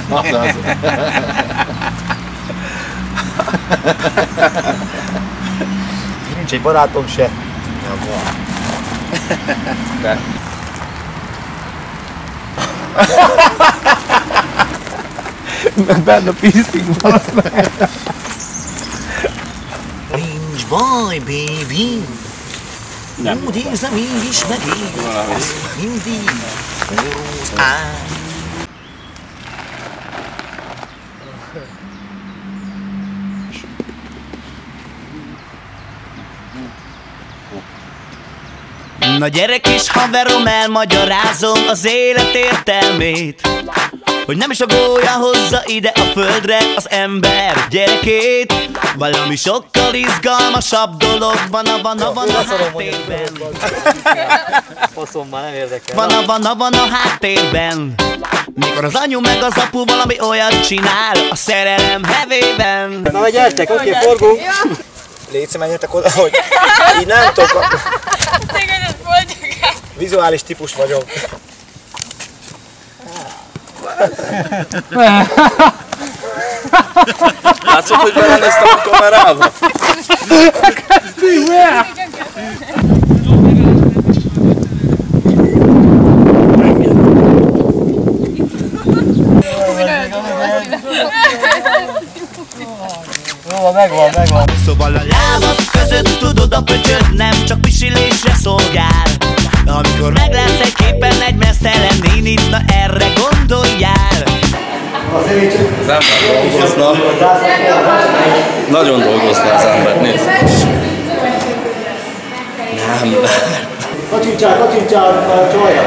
Azaz. Nincs egy barátom se. De. Benne piercing van. Nincs baj, baby. Úgy érzem, így is megér. Mindig rossz áll. Na gyere kis haverom, elmagyarázom az élet értelmét, hogy nem is a gólya hozza ide a földre az ember gyerekét. Valami sokkal izgalmasabb dolog van a háttérben. Faszom már nem érdekel. Van a háttérben, mikor az anyu meg az apu valami olyat csinál a szerelem hevében. Na, gyertek, oké, forgunk. Légy, menjetek oda, hogy így nem tudok. Vizuális típus vagyok. Látszott, hogy belenéztem a kamerába? Jó, megvan. Szóval a lábad között tudod, a pöcsöd nem csak pisilésre szolgál. Amikor meglátsz egy képen egy mesztelen nénit, na erre gondoljál. Az ember dolgozna. Nagyon dolgozna az ember, nézd. Nem lehet. Kacsincsál a csajra.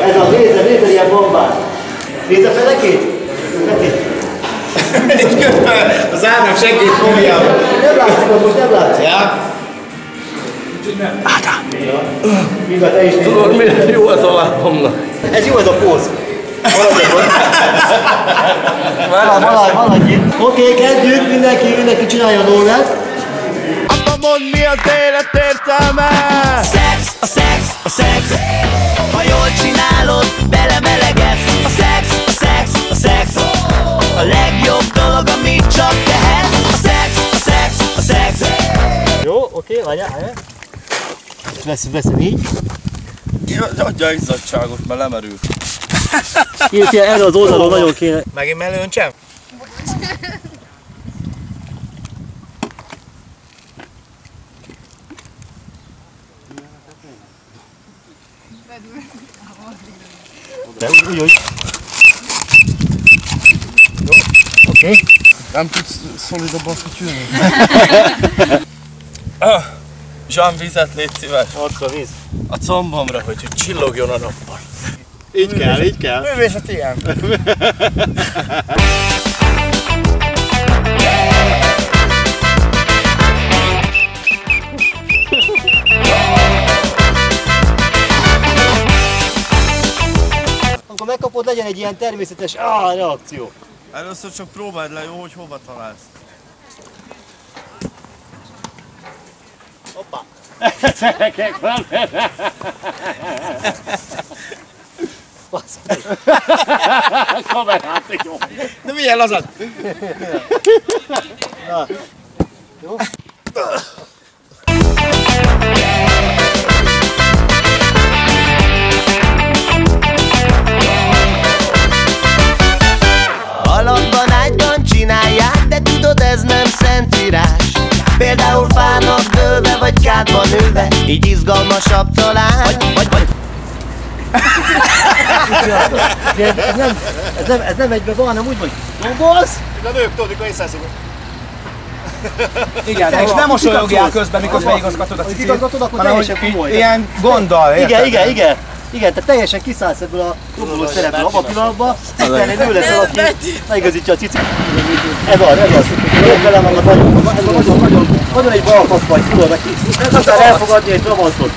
Ez az, nézd ilyen bombát. Nézd a fenekét. Egy közben az árnám seggét fogja. Nem látszik, most nem látszik. Ja? Ádám. Mindjárt te is nézd. Tudod, milyen jó ez a lábamnak? Ez jó ez a póz. Maradj itt. Oké, kezdjük, mindenki csinálja a dolgát. Apa, mondd, mi az élet értelme? A szex. Ha jól csinálod, belemelegetsz. A szex. A legjobb dolog, amit csak tehetsz. A szex. Jó, oké, várjál. Veszem így. Adja izzadságot, mert lemerül. Készíti erre az oldalon nagyon kéne. Megint mellé öntsem? De úgy. Jó, oké. Nem tudsz szolidabban fütyülni? Zsán, vizet légy szíves. Arcra víz. A combomra, hogy csillogjon a nappal. Így kell. Művészet ilyen. Amikor megkapod, legyen egy ilyen természetes reakció. Először csak próbáld le, jó, hogy hova találsz. Hoppá! Basz meg! Kamerát, jó! De milyen lazad? Na, jó? Alapban, ágyban csinálják, de tudod, ez nem szentírás. Például fának dőlve, vagy kádban ülve, így izgalmasabb talán. Vagy. Ez nem egyben van, hanem úgy vagy gombolsz. De nők tudod, mikor észreveszik. Igen, és nem mosolyogjál közben, mikor beigazgatod a cicit, igazgatod, akkor hanem teljesen hogy komoly. ilyen gonddal, érted? Igen, te teljesen kiszállsz ebből a gombolós szerepből abban a pillanatban, hirtelen egy nő leszel, aki megigazítja a cicit. Ez az. Jó velem magad nagyon egy balfasz vagy, tudod, aki nem tudtál elfogadni egy Trabantot.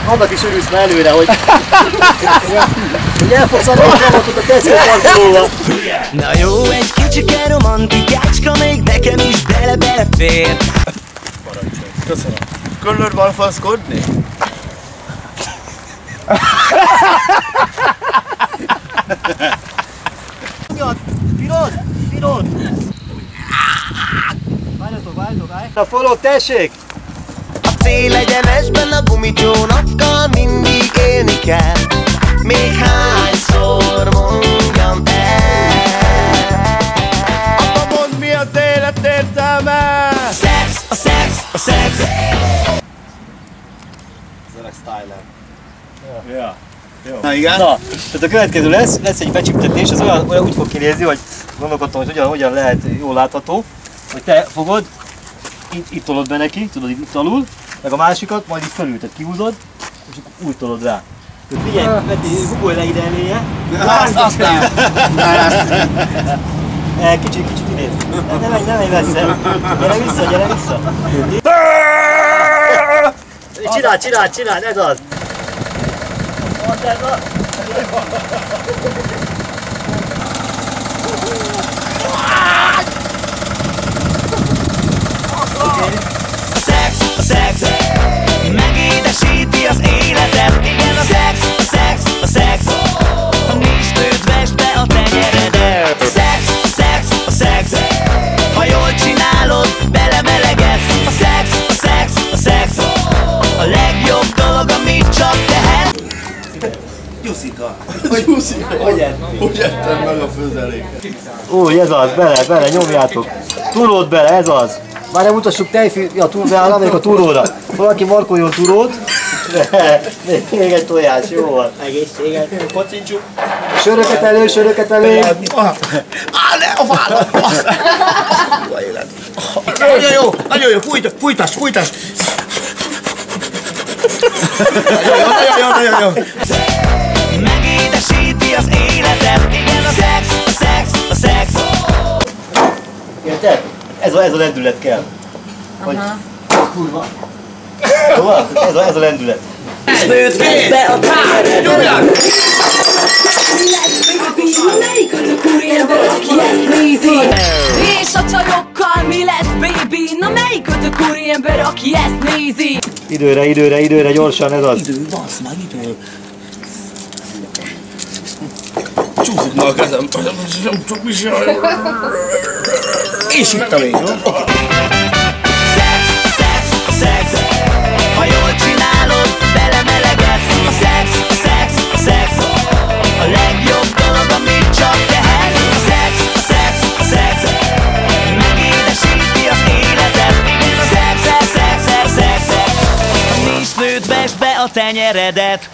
Annak is örülsz már előre, hogy el fogsz adni a Trabantot a tesztőparkolóval. Na jó, egy kicsike romantikácska, még nekem is bele-belefér. Köszönöm. Körülöd van faszkodni? Pirod! Pirod! Várjatok, a forró, tessék! A cél egyenesben a gumicsónakkal mindig élni kell. Még hányszor mondjam el. Apa, mondd, mi az élet értelme? A szex, a szex, a szex. Zöreg Styler. Ja. Na igen. Na, tehát a következő lesz egy becsiptetés, ez olyan úgy fog kinézni, hogy gondolkodtam, hogy hogyan lehet jól látható, hogy te fogod, itt tolod be neki, tudod, itt alul, meg a másikat, majd itt fölül, tehát kihúzod, és úgy tolod rá. Tehát figyelj, gugolj le ide eléje. Azt nem. Kicsit idén. Ne menj messze. Gyere vissza. Csináld, ez az. A szex, a szex, megédesíti az életet. Igen, a szex, a szex, a szex. Ha nincs tőt, vesd be a tenyeredet. A szex, a szex, a szex. Ha jól csinálod, belemelegetsz. A szex, a szex, a szex. A legjobb dolog, amit csak tehet. Juszika. Hogy ettem meg a főzeléket? Úgy, ez az, bele, nyomjátok. Túrót bele, ez az. Már nem mutassuk a túróra. Valaki markoljon túrót. Még egy tojás, jó van. Egészséget. Kocincsuk. Söröket elő. Ne, a vállam! A élet. Nagyon jó, fújtas. Nagyon jó. Megédesíti az életet. Igen, a szex, a szex, a szex. Érted? Ez a lendület kell. Hogy... Kurva. Jó van? Ez a lendület. Be a Nyomjál! És a csajokkal mi lesz, baby? Na melyik az a úriember, aki ezt nézi? Időre, gyorsan, ez az. Csúszik ma a kezem. Nem csak mi sem. És itt a vég. Szex, ha jól csinálod, belemelegetsz. A szex, a szex, a szex. A legjobb dolog, amit csak tehetsz. A szex, a szex, a szex. Megédesíti az életet. Igen, a szex. Ha nincs nőd, vesd be a tenyeredet.